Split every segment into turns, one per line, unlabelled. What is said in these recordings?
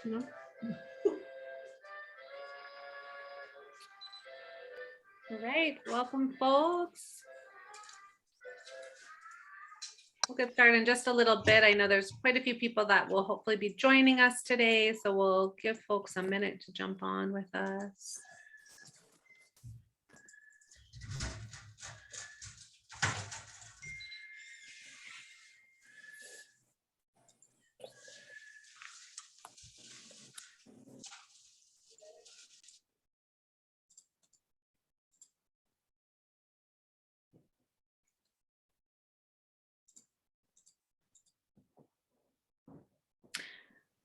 No. All right, welcome folks. We'll get started in just a little bit. I know there's quite a few people that will hopefully be joining us today, so we'll give folks a minute to jump on with us.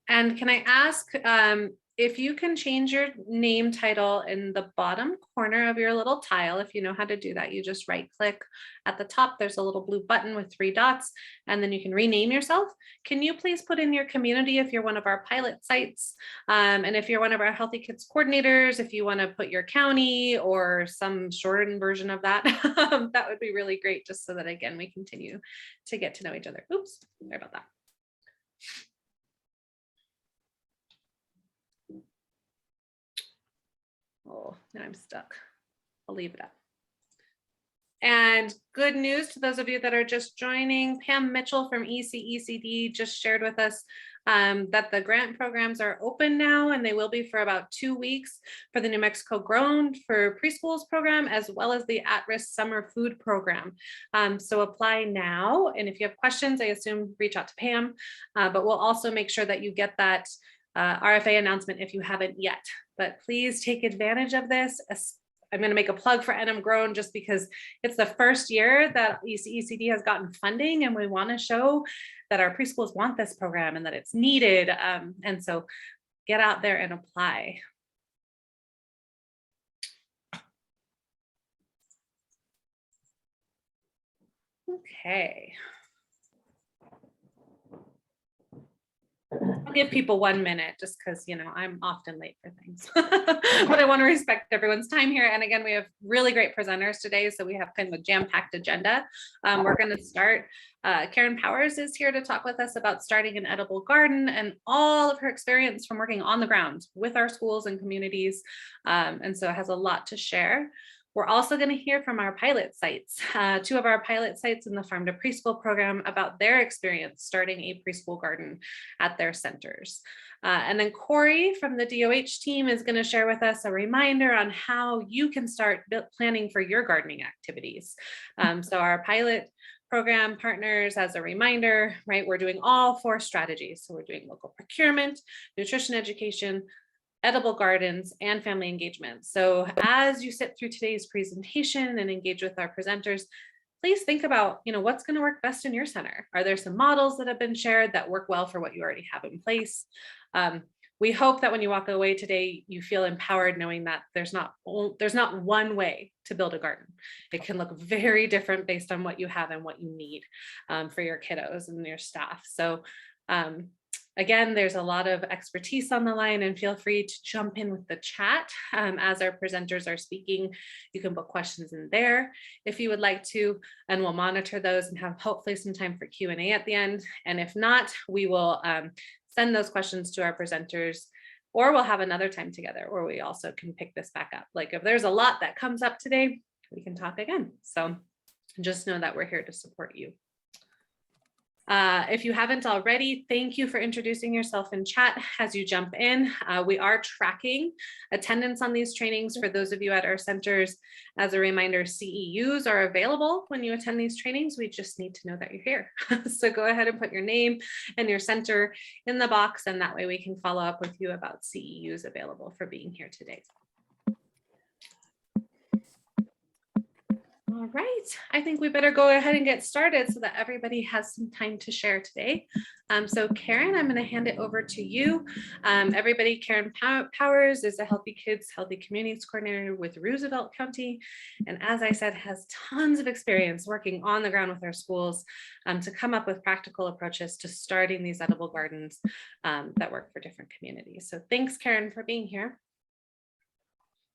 And can I ask if you can change your name title in the bottom corner of your little tile? If you know how to do that, you just right click at the top. There's a little blue button with 3 dots, and then you can rename yourself. Can you please put in your community if you're one of our pilot sites? And if you're one of our Healthy Kids coordinators, if you want to put your county or some shortened version of that, that would be really great, just so that, again, we continue to get to know each other. Oops, sorry about that. Oh, now I'm stuck. I'll leave it up. And good news to those of you that are just joining, Pam Mitchell from ECECD just shared with us that the grant programs are open now, and they will be for about 2 weeks for the New Mexico Grown for Preschools program, as well as the at-risk summer food program. So apply now. And if you have questions, I assume reach out to Pam, but we'll also make sure that you get that RFA announcement if you haven't yet. But please take advantage of this. I'm going to make a plug for NM Grown just because it's the first year that ECECD has gotten funding, and we want to show that our preschools want this program and that it's needed. And so get out there and apply. Okay. I'll give people 1 minute just because, you know, I'm often late for things, but I want to respect everyone's time here. And again, we have really great presenters today, so we have kind of a jam-packed agenda. We're going to start. Karen Powers is here to talk with us about starting an edible garden and all of her experience from working on the ground with our schools and communities. And so it has a lot to share. We're also going to hear from our pilot sites, 2 of our pilot sites in the Farm to Preschool program, about their experience starting a preschool garden at their centers. And then Corey from the DOH team is going to share with us a reminder on how you can start planning for your gardening activities. So our pilot program partners, as a reminder, right, we're doing all 4 strategies. So we're doing local procurement, nutrition education, edible gardens, and family engagement. So as you sit through today's presentation and engage with our presenters, please think about, you know, what's going to work best in your center. Are there some models that have been shared that work well for what you already have in place? We hope that when you walk away today, you feel empowered knowing that there's not one way to build a garden. It can look very different based on what you have and what you need for your kiddos and your staff. So again, there's a lot of expertise on the line, and feel free to jump in with the chat as our presenters are speaking. You can put questions in there if you would like to, and we'll monitor those and have hopefully some time for Q&A at the end. And if not, we will send those questions to our presenters, or we'll have another time together where we also can pick this back up. Like if there's a lot that comes up today, we can talk again. So just know that we're here to support you. If you haven't already, thank you for introducing yourself in chat as you jump in. We are tracking attendance on these trainings for those of you at our centers. As a reminder, CEUs are available when you attend these trainings. We just need to know that you're here. So go ahead and put your name and your center in the box, and that way we can follow up with you about CEUs available for being here today. All right, I think we better go ahead and get started so that everybody has some time to share today. So Karen, I'm going to hand it over to you. Everybody, Karen Powers is a Healthy Kids, Healthy Communities coordinator with Roosevelt County. And as I said, has tons of experience working on the ground with our schools to come up with practical approaches to starting these edible gardens that work for different communities. So thanks, Karen, for being here.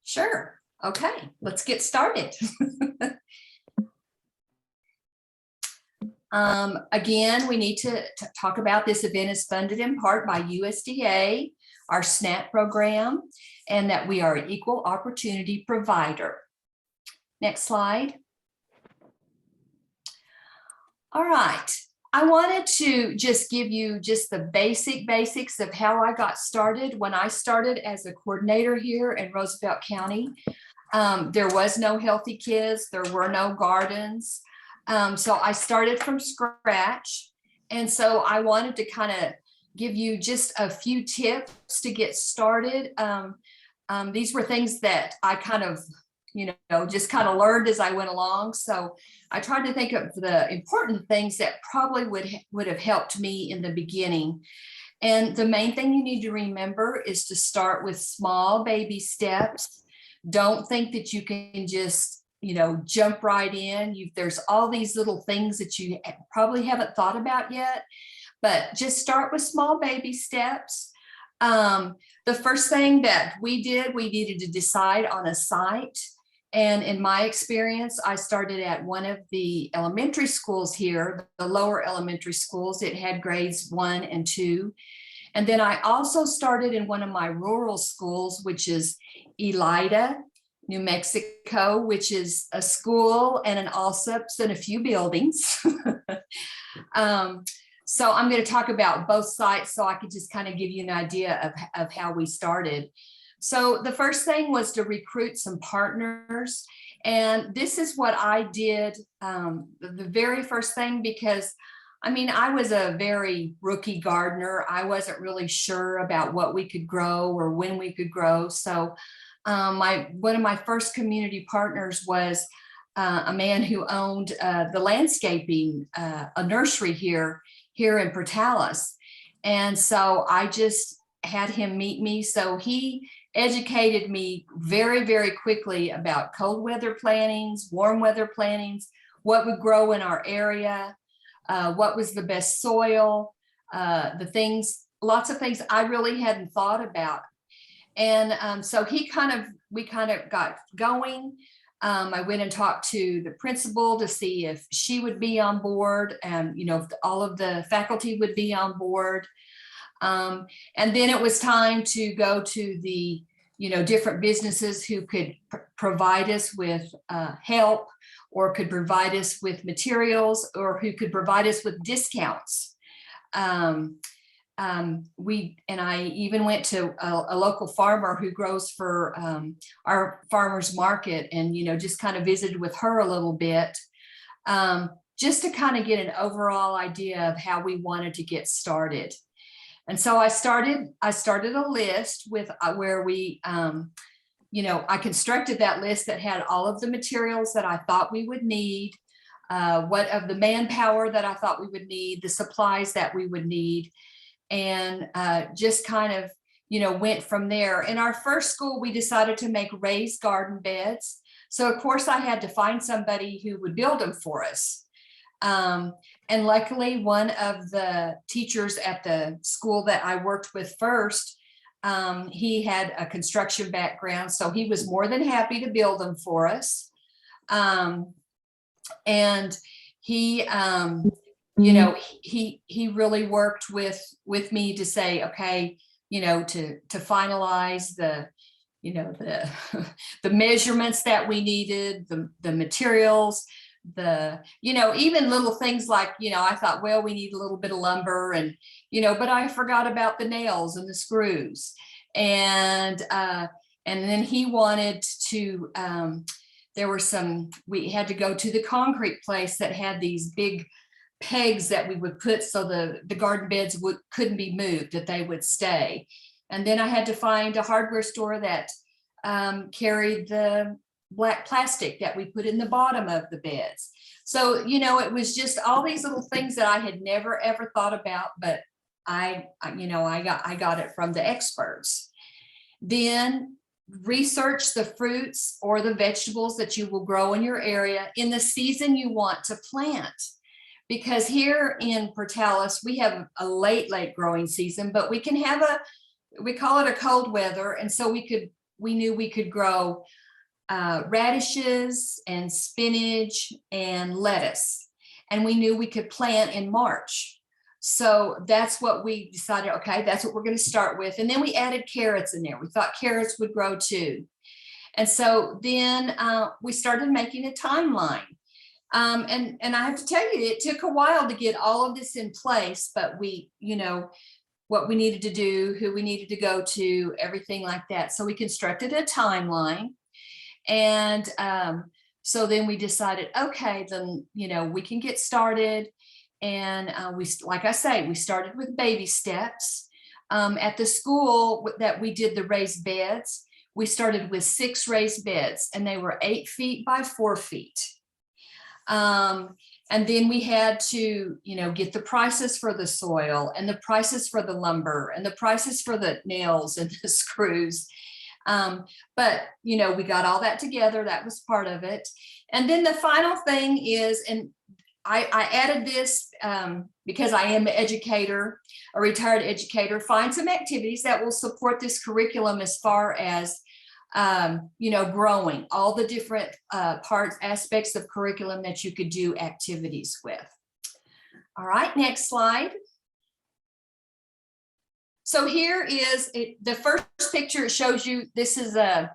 Sure. Okay, let's get started. Again, we need to talk about this event is funded in part by USDA. our SNAP program, and that we are an equal opportunity provider. Next slide. All right. I wanted to just give you just the basics of how I got started. When I started as a coordinator here in Roosevelt County, there was no Healthy Kids, there were no gardens. So I started from scratch. And so I wanted to kind of give you just a few tips to get started. These were things that I kind of, just kind of learned as I went along. So I tried to think of the important things that probably would have helped me in the beginning. And the main thing you need to remember is to start with small baby steps. Don't think that you can just, jump right in. There's all these little things that you probably haven't thought about yet, but just start with small baby steps. The first thing that we needed to decide on a site. And in my experience, I started at one of the elementary schools here, the lower elementary schools. It had grades 1 and 2. And then I also started in one of my rural schools, which is Elida, New Mexico, which is a school and an Allsups and a few buildings. So I'm going to talk about both sites so I could just kind of give you an idea of how we started. So the first thing was to recruit some partners. And this is what I did the very first thing, because I was a very rookie gardener. I wasn't really sure about what we could grow or when we could grow. So one of my first community partners was a man who owned the landscaping, a nursery here in Portales. And so I just had him meet me. So he educated me very, very quickly about cold weather plantings, warm weather plantings, what would grow in our area, what was the best soil, lots of things I really hadn't thought about. And so we kind of got going. I went and talked to the principal to see if she would be on board, and if all of the faculty would be on board. And then it was time to go to the different businesses who could provide us with help, or could provide us with materials, or who could provide us with discounts. I even went to a local farmer who grows for our farmers market, and just kind of visited with her a little bit, just to kind of get an overall idea of how we wanted to get started. And so I started a list with where we I constructed that list that had all of the materials that I thought we would need, what of the manpower that I thought we would need, the supplies that we would need. And just kind of, went from there. In our first school, we decided to make raised garden beds. So of course I had to find somebody who would build them for us. And luckily, one of the teachers at the school that I worked with first, he had a construction background, so he was more than happy to build them for us. And he he really worked with me to say, okay, to finalize the the measurements that we needed, the materials, even little things like, I thought, well, we need a little bit of lumber, and but I forgot about the nails and the screws. And then he wanted to we had to go to the concrete place that had these big pegs that we would put so the garden beds couldn't be moved, that they would stay. And then I had to find a hardware store that carried the black plastic that we put in the bottom of the beds. So, it was just all these little things that I had never, ever thought about, but I got it from the experts. Then research the fruits or the vegetables that you will grow in your area in the season you want to plant. Because here in Portales, we have a late growing season, but we can have we call it a cold weather. And so we knew we could grow radishes and spinach and lettuce. And we knew we could plant in March. So that's what we decided, okay, that's what we're going to start with. And then we added carrots in there. We thought carrots would grow too. And so then we started making a timeline. And I have to tell you, it took a while to get all of this in place, but we, what we needed to do, who we needed to go to, everything like that. So we constructed a timeline. And so then we decided, okay, then, we can get started. And like I say, we started with baby steps. At the school that we did the raised beds, we started with 6 raised beds, and they were 8 feet by 4 feet. And then we had to, get the prices for the soil and the prices for the lumber and the prices for the nails and the screws. But, we got all that together. That was part of it. And then the final thing is, and I added this because I am an educator, a retired educator, find some activities that will support this curriculum as far as, growing all the different aspects of curriculum that you could do activities with. All right, next slide. So here is the first picture. It shows you, this is the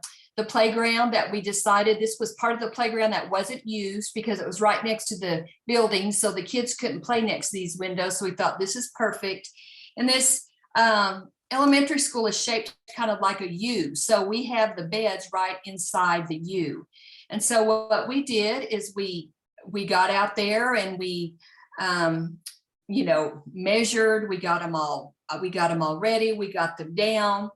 playground that we decided, this was part of the playground that wasn't used because it was right next to the building. So the kids couldn't play next to these windows. So we thought this is perfect. And this elementary school is shaped kind of like a U. So we have the beds right inside the U. And so what we did is we got out there and we, measured, we got them all ready. We got them down.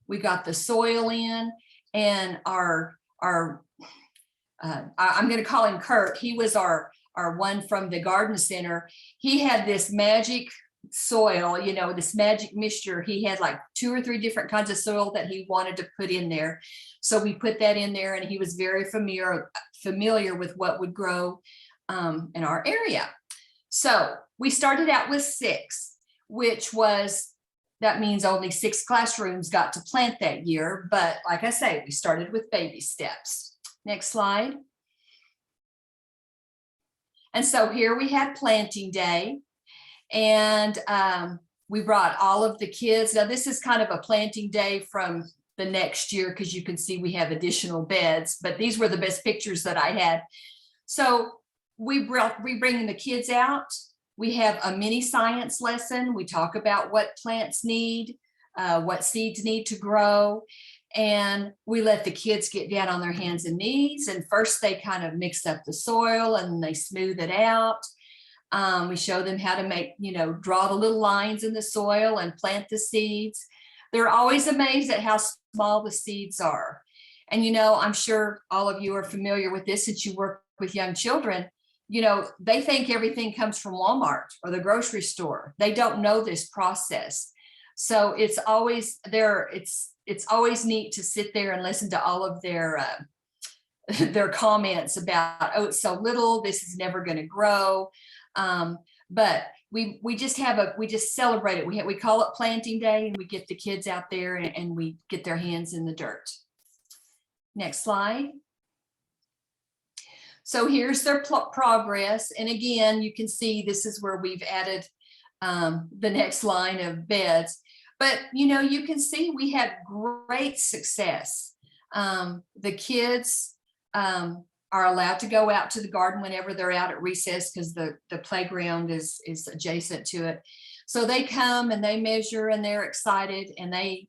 We got the soil in, and I'm going to call him Kurt. He was our one from the garden center. He had this magic soil, this magic mixture. He had like 2 or 3 different kinds of soil that he wanted to put in there. So we put that in there, and he was very familiar with what would grow in our area. So we started out with 6, that means only 6 classrooms got to plant that year. But like I say, we started with baby steps. Next slide. And so here we had planting day, and we brought all of the kids. Now this is kind of a planting day from the next year, because you can see we have additional beds, but these were the best pictures that I had. So we bring the kids out. We have a mini science lesson. We talk about what plants need, what seeds need to grow. And we let the kids get down on their hands and knees. And first they kind of mix up the soil and they smooth it out. We show them how to make, draw the little lines in the soil and plant the seeds. They're always amazed at how small the seeds are. And, I'm sure all of you are familiar with this since you work with young children. They think everything comes from Walmart or the grocery store. They don't know this process. So it's always there. It's always neat to sit there and listen to all of their comments about, oh, it's so little, this is never going to grow. But we just celebrate it. We call it planting day, and we get the kids out there and we get their hands in the dirt. Next slide. So here's their progress. And again, you can see this is where we've added the next line of beds. But, you can see we had great success. The kids are allowed to go out to the garden whenever they're out at recess, because the playground is adjacent to it. So they come and they measure and they're excited, and they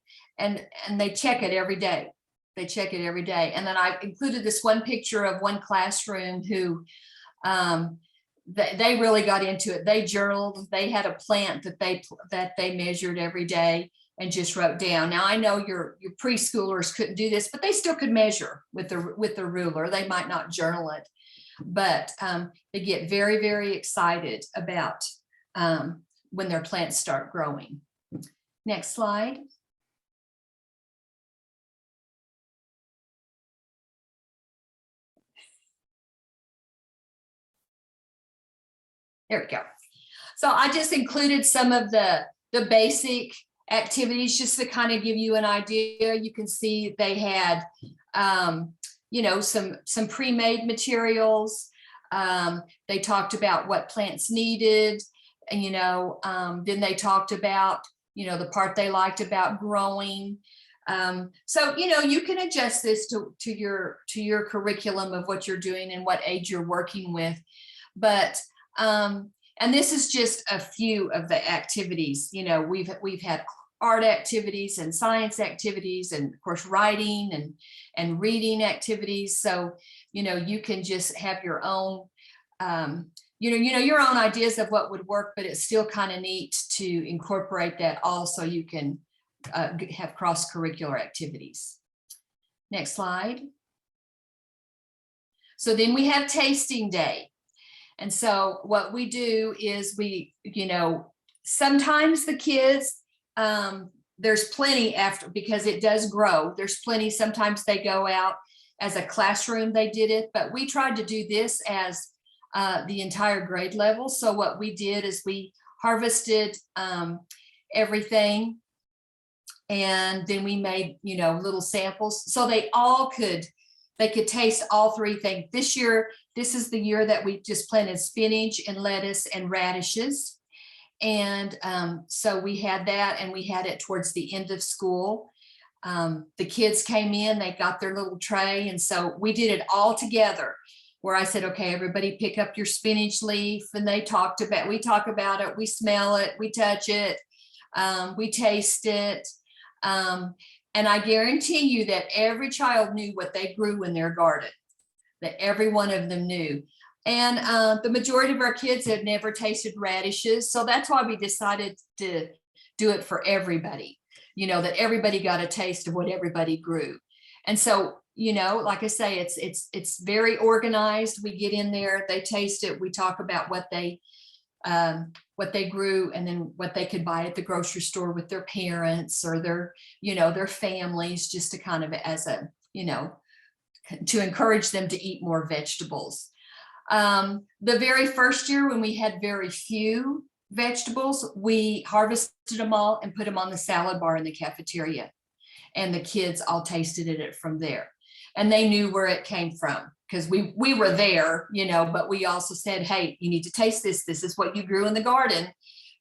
check it every day. They check it every day. And then I included this one picture of one classroom who they really got into it. They journaled. They had a plant that they measured every day and just wrote down. Now I know your preschoolers couldn't do this, but they still could measure with the ruler. They might not journal it, but they get very, very excited about when their plants start growing. Next slide. There we go. So I just included some of the basic activities just to kind of give you an idea. You can see they had, some pre-made materials. They talked about what plants needed. and, then they talked about, the part they liked about growing. So, you can adjust this to your curriculum of what you're doing and what age you're working with. But, and this is just a few of the activities. We've had art activities and science activities, and of course, writing and reading activities. So, you can just have your own, your own ideas of what would work, but it's still kind of neat to incorporate that all so you can have cross-curricular activities. Next slide. So then we have tasting day. And so what we do is we, sometimes the kids, there's plenty after, because it does grow. There's plenty, sometimes they go out as a classroom, they did it, but we tried to do this as the entire grade level. So what we did is we harvested everything, and then we made, little samples so they could taste all three things. This year, this is the year that we just planted spinach and lettuce and radishes. And so we had that, and we had it towards the end of school. The kids came in, they got their little tray. And so we did it all together, where I said, okay, everybody pick up your spinach leaf. And we talk about it, we smell it, we touch it, we taste it. And I guarantee you that every child knew what they grew in their garden, that every one of them knew. And the majority of our kids had never tasted radishes. So that's why we decided to do it for everybody, that everybody got a taste of what everybody grew. And so, like I say, it's very organized. We get in there, they taste it, we talk about what they grew, and then what they could buy at the grocery store with their parents or their families, just to kind of as a, to encourage them to eat more vegetables. The very first year, when we had very few vegetables, we harvested them all and put them on the salad bar in the cafeteria, and the kids all tasted it from there, and they knew where it came from, because we were there, but we also said, hey, you need to taste this. This is what you grew in the garden,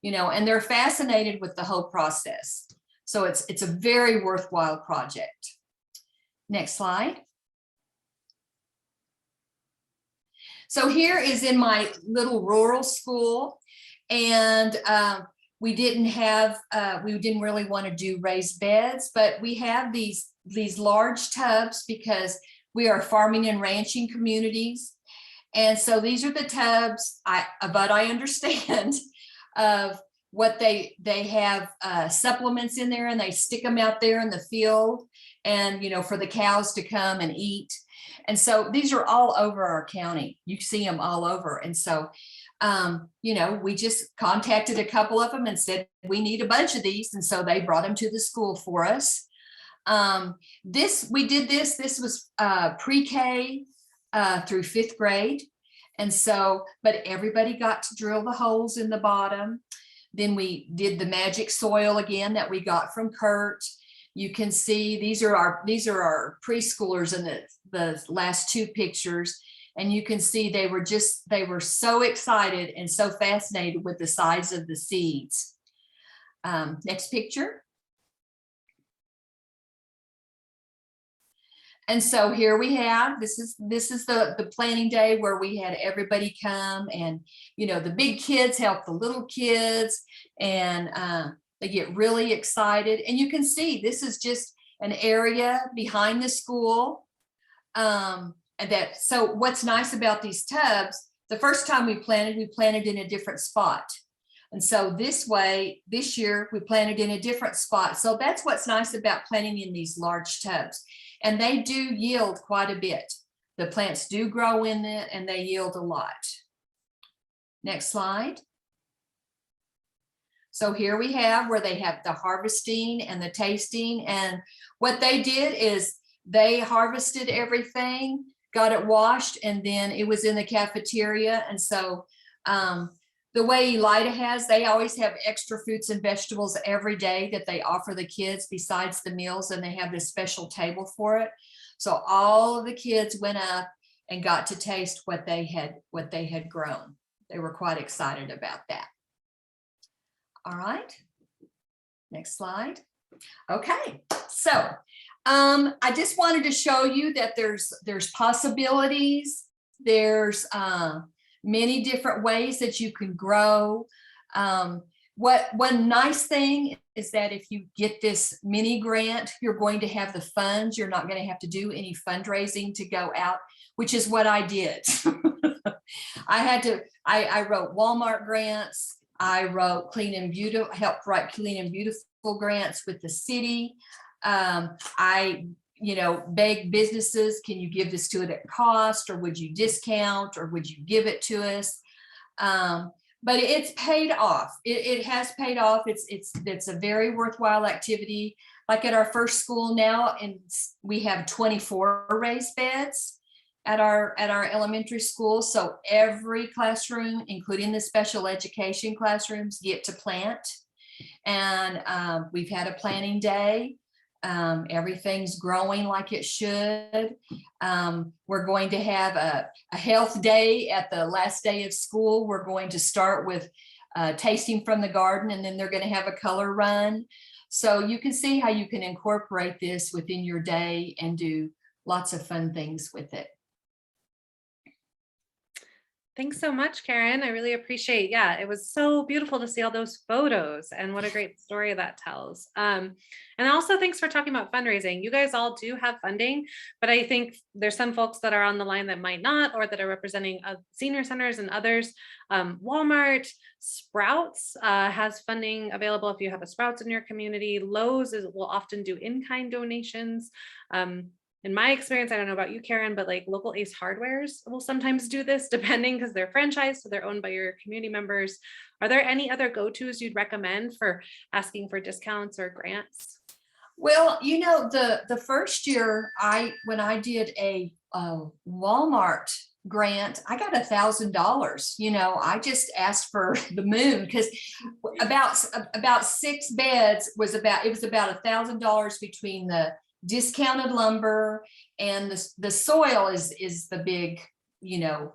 and they're fascinated with the whole process. So it's a very worthwhile project. Next slide. So here is in my little rural school, and we didn't really want to do raised beds, but we have these large tubs because we are farming and ranching communities. And so these are the tubs, but I understand of what they have supplements in there, and they stick them out there in the field, and for the cows to come and eat. And so these are all over our county. You see them all over. And so, we just contacted a couple of them and said, we need a bunch of these. And so they brought them to the school for us. This was pre-K through 5th grade. And so, but everybody got to drill the holes in the bottom. Then we did the magic soil again that we got from Kurt. You can see these are our preschoolers in the last two pictures. And you can see they were so excited and so fascinated with the size of the seeds. Next picture. And so here we have, this is the planning day where we had everybody come, and, the big kids help the little kids, and they get really excited. And you can see this is just an area behind the school. So what's nice about these tubs, the first time we planted in a different spot. And so this year we planted in a different spot. So that's what's nice about planting in these large tubs. And they do yield quite a bit. The plants do grow in it, and they yield a lot. Next slide. So here we have where they have the harvesting and the tasting. And what they did is they harvested everything, got it washed, and then it was in the cafeteria. And so the way Elida has, they always have extra fruits and vegetables every day that they offer the kids besides the meals, and they have this special table for it. So all of the kids went up and got to taste what they had grown. They were quite excited about that. All right. Next slide. Okay, so I just wanted to show you that there's possibilities. There's many different ways that you can grow. One nice thing is that if you get this mini grant, you're going to have the funds. You're not going to have to do any fundraising to go out, which is what I did. I wrote Walmart grants. I wrote helped write Clean and Beautiful grants with the city. I beg businesses, can you give this to it at cost, or would you discount, or would you give it to us? But it's paid off. It has paid off. It's a very worthwhile activity. Like at our first school now, and we have 24 raised beds at our elementary school. So every classroom, including the special education classrooms, get to plant. And we've had a planting day. Everything's growing like it should. We're going to have a health day at the last day of school. We're going to start with tasting from the garden, and then they're going to have a color run. So you can see how you can incorporate this within your day and do lots of fun things with it.
Thanks so much, Karen. I really appreciate, it was so beautiful to see all those photos, and what a great story that tells. And also thanks for talking about fundraising. You guys all do have funding, but I think there's some folks that are on the line that might not, or that are representing senior centers and others. Walmart, Sprouts has funding available if you have a Sprouts in your community. Lowe's will often do in-kind donations. In my experience, I don't know about you, Karen, but like local Ace Hardwares will sometimes do this, depending, because they're franchised, so they're owned by your community members. Are there any other go-tos you'd recommend for asking for discounts or grants?
Well, the first year when I did a Walmart grant, I got $1,000. I just asked for the moon, because about 6 beds it was about $1,000 between the discounted lumber and the soil is the big, and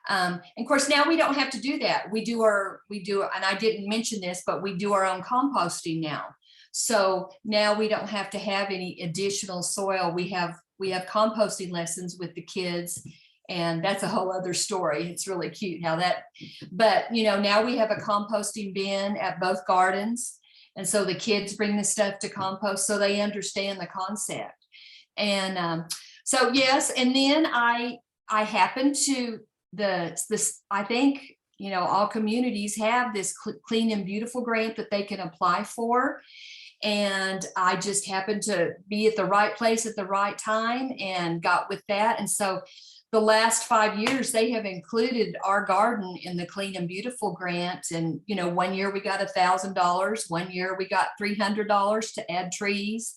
of course now we don't have to do that. We do, and I didn't mention this, but we do our own composting now. So now we don't have to have any additional soil. We have composting lessons with the kids, and that's a whole other story. It's really cute how that, but now we have a composting bin at both gardens. And so the kids bring the stuff to compost, so they understand the concept. And so, yes, and then I happen to, I think, all communities have this Clean and Beautiful grant that they can apply for. And I just happened to be at the right place at the right time and got with that. And so the last 5 years, they have included our garden in the Clean and Beautiful grant. And, 1 year we got $1,000, 1 year we got $300 to add trees.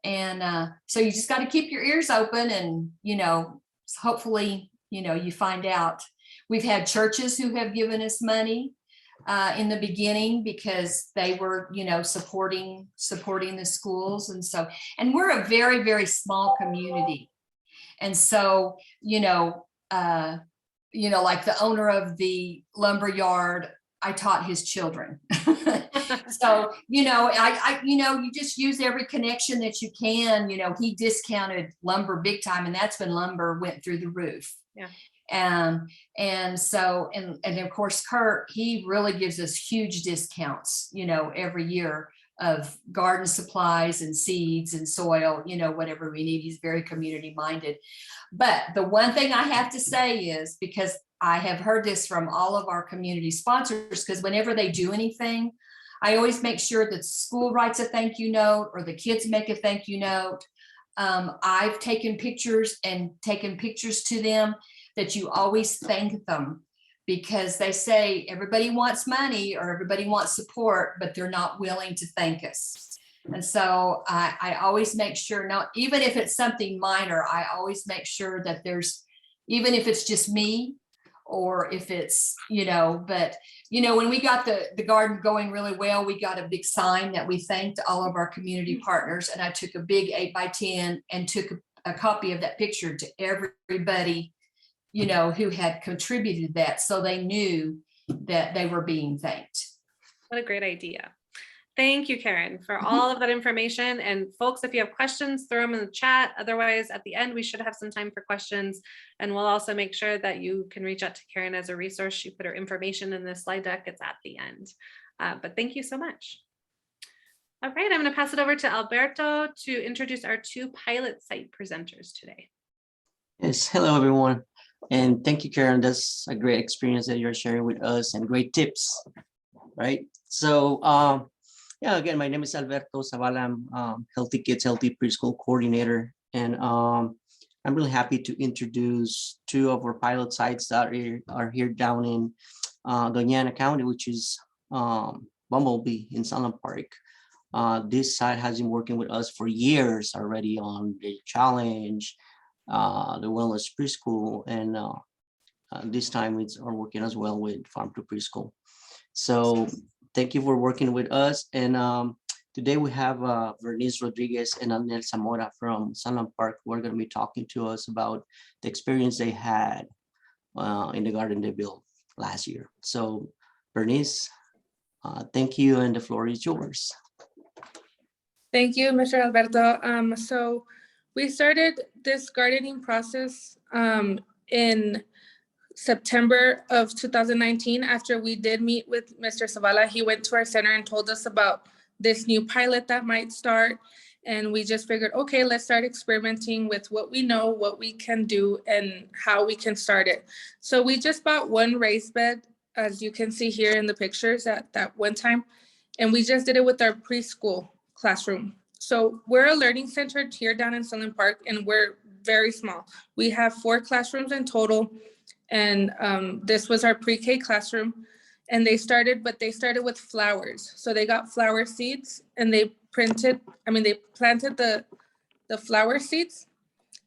And so you just got to keep your ears open, and, hopefully, you find out. We've had churches who have given us money in the beginning, because they were, supporting the schools. And so, and we're a very, very small community. And so, like the owner of the lumber yard, I taught his children. So, you just use every connection that you can. He discounted lumber big time, and that's when lumber went through the roof.
Yeah.
And so, and of course, Kurt, he really gives us huge discounts, every year, of garden supplies and seeds and soil, whatever we need. He's very community minded. But the one thing I have to say is, because I have heard this from all of our community sponsors, because whenever they do anything, I always make sure that school writes a thank you note, or the kids make a thank you note. I've taken pictures to them, that you always thank them, because they say everybody wants money or everybody wants support, but they're not willing to thank us. And so I always make sure, even if it's something minor, I always make sure that there's, even if it's just me, or if it's, but, when we got the garden going really well, we got a big sign that we thanked all of our community partners. And I took a big 8x10 and took a copy of that picture to everybody, who had contributed that, so they knew that they were being thanked.
What a great idea. Thank you, Karen, for all of that information. And folks, if you have questions, throw them in the chat. Otherwise, at the end, we should have some time for questions. And we'll also make sure that you can reach out to Karen as a resource. She put her information in the slide deck. It's at the end. But thank you so much. All right, I'm going to pass it over to Alberto to introduce our two pilot site presenters today.
Yes, hello everyone. And thank you, Karen. That's a great experience that you're sharing with us and great tips, right? So, yeah, again, my name is Alberto Zavala. I'm Healthy Kids, Healthy Preschool Coordinator. And I'm really happy to introduce two of our pilot sites that are here down in Doña Ana County, which is Bumblebee in Sunland Park. This site has been working with us for years already on the challenge, the wellness preschool, and this time it's working as well with farm to preschool. So thank you for working with us. And today we have Vernice Rodriguez and Anel Zamora from Sunland Park who are going to be talking to us about the experience they had in the garden they built last year. So Vernice, thank you, and the floor is yours.
Thank you, Mr. Alberto. So we started this gardening process in September of 2019. After we did meet with Mr. Zavala, he went to our center and told us about this new pilot that might start. And we just figured, okay, let's start experimenting with what we know, what we can do, and how we can start it. So we just bought one raised bed, as you can see here in the pictures at that one time. And we just did it with our preschool classroom. So we're a learning center here down in Sunland Park, and we're very small. We have 4 classrooms in total. And this was our pre-K classroom. And they started with flowers. So they got flower seeds and they planted the flower seeds.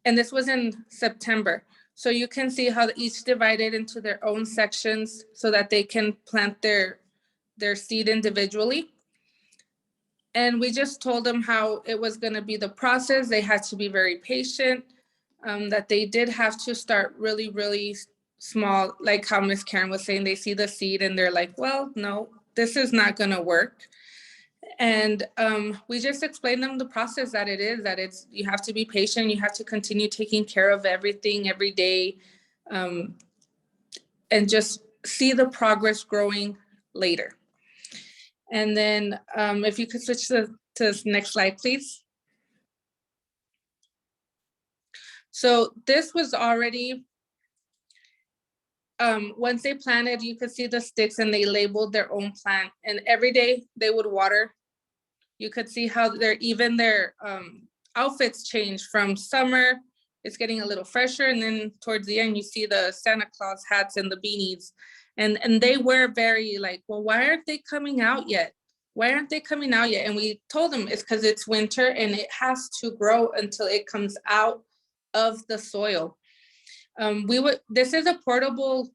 And this was in September. So you can see how each divided into their own sections so that they can plant their seed individually. And we just told them how it was going to be the process. They had to be very patient, that they did have to start really, really small, like how Miss Karen was saying. They see the seed and they're like, well, no, this is not going to work. And we just explained them the process that it's, you have to be patient. You have to continue taking care of everything every day, and just see the progress growing later. And then if you could switch to the next slide, please. So this was already, once they planted, you could see the sticks and they labeled their own plant, and every day they would water. You could see how their outfits change from summer. It's getting a little fresher, and then towards the end you see the Santa Claus hats and the beanies. And they were very like, well, why aren't they coming out yet? Why aren't they coming out yet? And we told them it's because it's winter and it has to grow until it comes out of the soil. This is a portable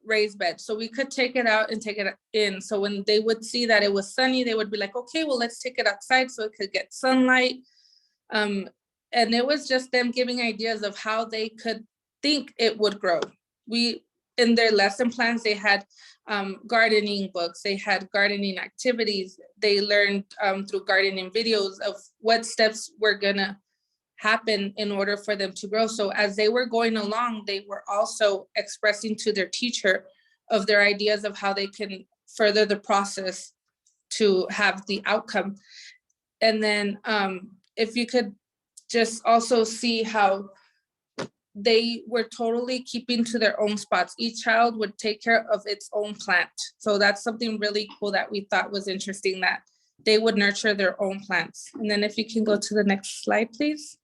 raised bed, so we could take it out and take it in. So when they would see that it was sunny, they would be like, okay, well, let's take it outside so it could get sunlight. And it was just them giving ideas of how they could think it would grow. In their lesson plans, they had gardening books, they had gardening activities. They learned through gardening videos of what steps were gonna happen in order for them to grow. So as they were going along, they were also expressing to their teacher of their ideas of how they can further the process to have the outcome. And then if you could just also see how they were totally keeping to their own spots. Each child would take care of its own plant. So that's something really cool that we thought was interesting, that they would nurture their own plants. And then if you can go to the next slide, please.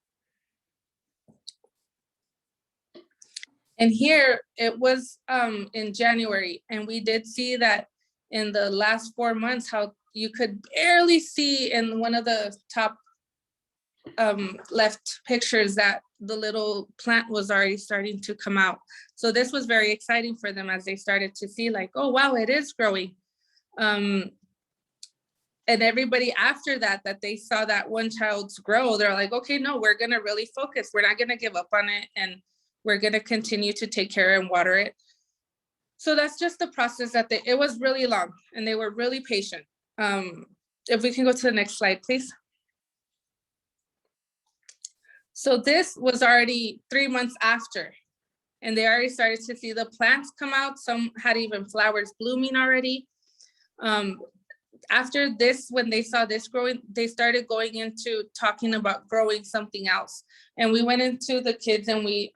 And here it was in January, and we did see that in the last 4 months, how you could barely see in one of the top left pictures that the little plant was already starting to come out. So this was very exciting for them as they started to see like, oh, wow, it is growing. And everybody after that they saw that one child's grow, they're like, okay, no, we're going to really focus. We're not going to give up on it. And we're going to continue to take care and water it. So that's just the process that it was really long and they were really patient. If we can go to the next slide, please. So this was already 3 months after, and they already started to see the plants come out. Some had even flowers blooming already. After this, when they saw this growing, they started going into talking about growing something else. And we went into the kids and we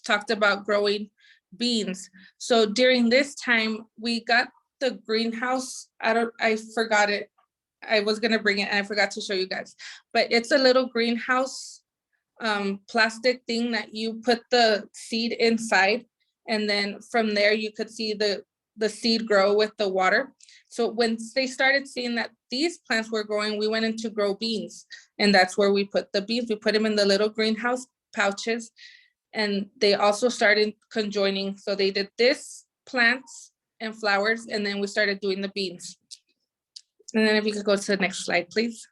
talked about growing beans. So during this time, we got the greenhouse. I forgot it. I was gonna bring it and I forgot to show you guys, but it's a little greenhouse plastic thing that you put the seed inside, and then from there you could see the seed grow with the water. So once they started seeing that these plants were growing, we went in to grow beans, and that's where we put the beans. We put them in the little greenhouse pouches, and they also started conjoining. So they did this plants and flowers, and then we started doing the beans. And then if you could go to the next slide, please.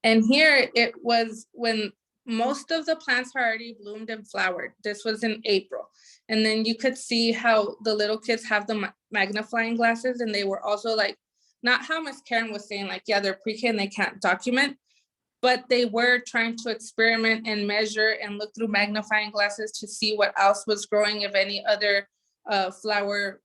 And here it was when most of the plants are already bloomed and flowered. This was in April. And then you could see how the little kids have the magnifying glasses, and they were also like, not how Miss Karen was saying, like, yeah, they're pre-K and they can't document, but they were trying to experiment and measure and look through magnifying glasses to see what else was growing, if any other flower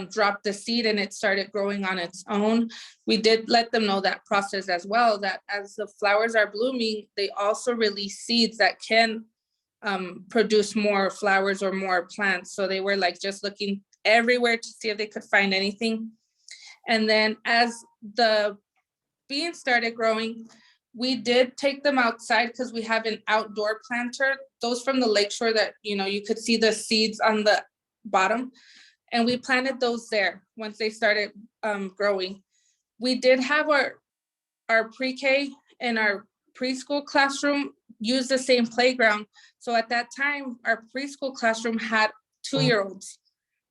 dropped the seed and it started growing on its own. We did let them know that process as well, that as the flowers are blooming, they also release seeds that can produce more flowers or more plants. So they were like just looking everywhere to see if they could find anything. And then as the beans started growing, we did take them outside because we have an outdoor planter, those from the lakeshore that, you know, you could see the seeds on the bottom. And we planted those there once they started growing. We did have our pre-K and our preschool classroom use the same playground. So at that time, our preschool classroom had 2-year-olds,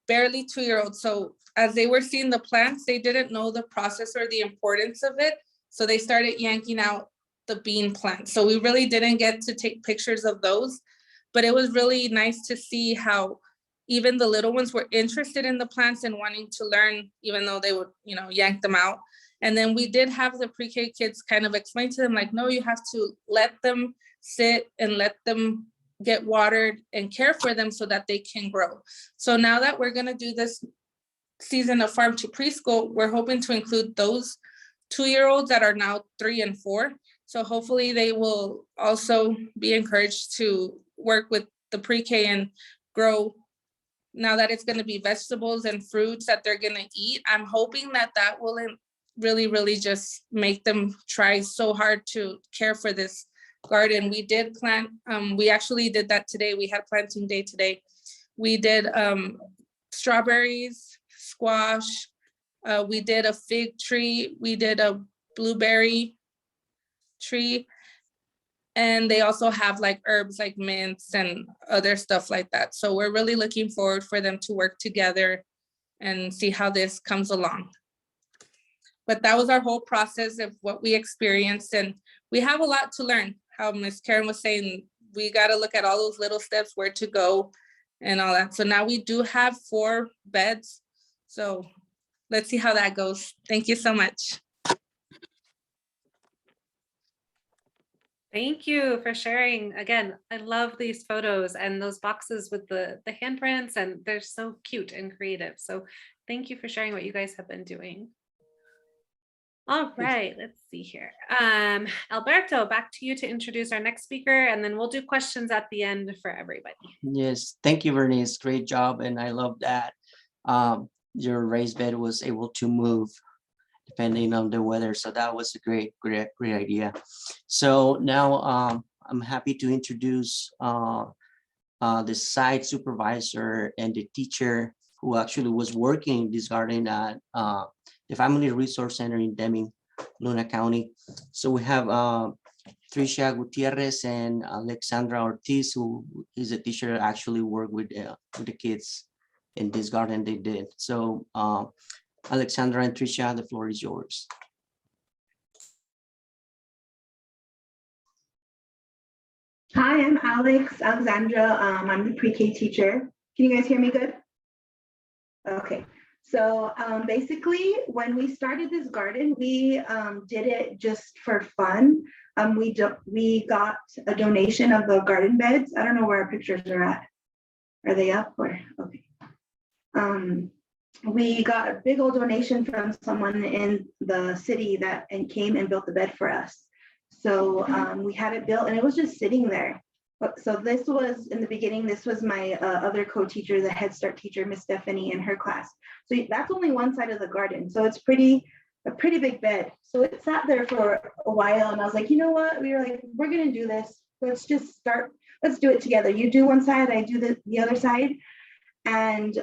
barely 2-year-olds. So as they were seeing the plants, they didn't know the process or the importance of it. So they started yanking out the bean plants. So we really didn't get to take pictures of those, but it was really nice to see how even the little ones were interested in the plants and wanting to learn, even though they would, you know, yank them out. And then we did have the pre-K kids kind of explain to them, like, no, you have to let them sit and let them get watered and care for them so that they can grow. So now that we're gonna do this season of farm to preschool, we're hoping to include those 2-year-olds that are now 3 and 4. So hopefully they will also be encouraged to work with the pre-K and grow. Now that it's going to be vegetables and fruits that they're going to eat, I'm hoping that that will really, really just make them try so hard to care for this garden. We did plant, we actually did that today. We had planting day today. We did strawberries, squash. We did a fig tree. We did a blueberry tree. And they also have like herbs like mints and other stuff like that. So we're really looking forward for them to work together and see how this comes along. But that was our whole process of what we experienced. And we have a lot to learn. How Miss Karen was saying, we got to look at all those little steps, where to go and all that. So now we do have 4 beds. So let's see how that goes. Thank you so much.
Thank you for sharing. Again, I love these photos and those boxes with the handprints, and they're so cute and creative. So thank you for sharing what you guys have been doing. All right, let's see here. Alberto, back to you to introduce our next speaker, and then we'll do questions at the end for everybody.
Yes, thank you, Bernice. Great job. And I love that your raised bed was able to move depending on the weather. So that was a great idea. So now I'm happy to introduce the site supervisor and the teacher who actually was working this garden at the Family Resource Center in Deming, Luna County. So we have Tricia Gutierrez and Alexandra Ortiz, who is a teacher that actually worked with the kids in this garden they did. So Alexandra and Tricia, the floor is yours.
Hi, I'm Alexandra. I'm the pre-K teacher Can you guys hear me good? Okay. So basically, when we started this garden, we did it just for fun. We got a donation of the garden beds. I don't know where our pictures are at. Are they up or okay? We got a big old donation from someone in the city that came and built the bed for us. So we had it built and it was just sitting there. So this was in the beginning, this was my other co-teacher, the Head Start teacher, Miss Stephanie, in her class. So that's only one side of the garden. So it's a pretty big bed. So it sat there for a while and I was like, you know what? We were like, we're gonna do this. Let's just start, let's do it together. You do one side, I do the other side. And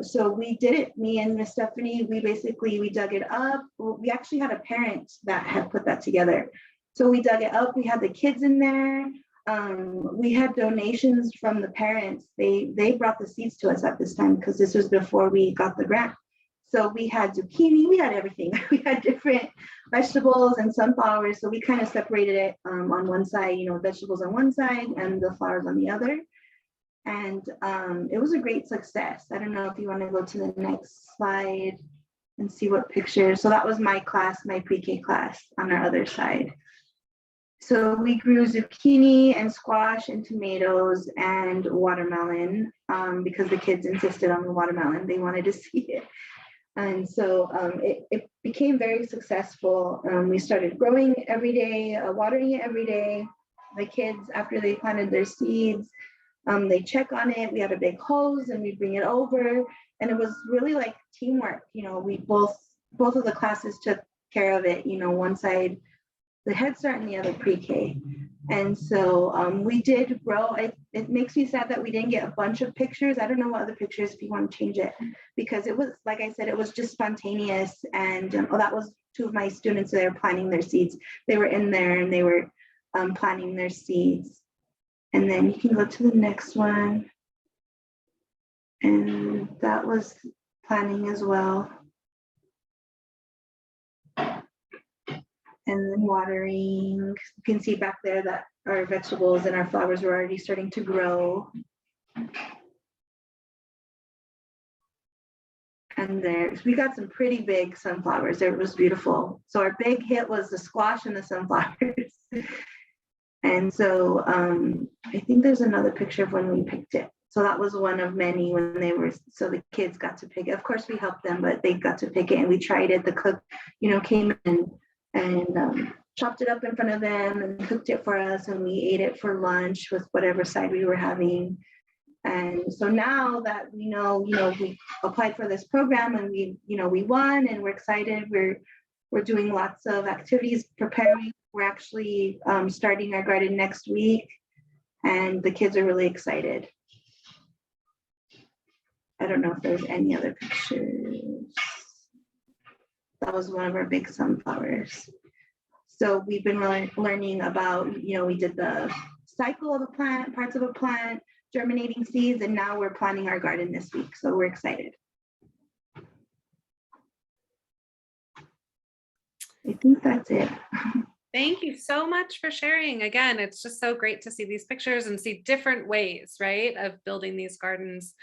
so we did it, me and Miss Stephanie, we dug it up. We actually had a parent that had put that together. So we dug it up, we had the kids in there. We had donations from the parents. They brought the seeds to us at this time because this was before we got the grant. So we had zucchini, we had everything. We had different vegetables and sunflowers. So we kind of separated it on one side, vegetables on one side and the flowers on the other. And it was a great success. I don't know if you want to go to the next slide and see what pictures. So that was my class, my pre-K class on our other side. So we grew zucchini and squash and tomatoes and watermelon because the kids insisted on the watermelon. They wanted to see it. And so it became very successful. We started growing every day, watering it every day. The kids, after they planted their seeds, they check on it. We had a big hose and we bring it over. And it was really like teamwork. We both of the classes took care of it, one side the Head Start and the other pre-K. And so we did grow. It makes me sad that we didn't get a bunch of pictures. I don't know what other pictures if you want to change it, because it was, like I said, it was just spontaneous. And that was two of my students that were planting their seeds. They were in there and they were planting their seeds. And then you can go to the next one. And that was planting as well. And then watering. You can see back there that our vegetables and our flowers were already starting to grow. And we got some pretty big sunflowers. It was beautiful. So our big hit was the squash and the sunflowers. And so I think there's another picture of when we picked it. So that was one of many so the kids got to pick it. Of course we helped them, but they got to pick it and we tried it. The cook, came in and chopped it up in front of them and cooked it for us, and we ate it for lunch with whatever side we were having. And so now that we know, we applied for this program and we won and we're excited. We're doing lots of activities, preparing. We're actually starting our garden next week, and the kids are really excited. I don't know if there's any other pictures. That was one of our big sunflowers. So we've been learning about, we did the cycle of a plant, parts of a plant, germinating seeds, and now we're planting our garden this week. So we're excited. I think that's it.
Thank you so much for sharing. Again, it's just so great to see these pictures and see different ways, right, of building these gardens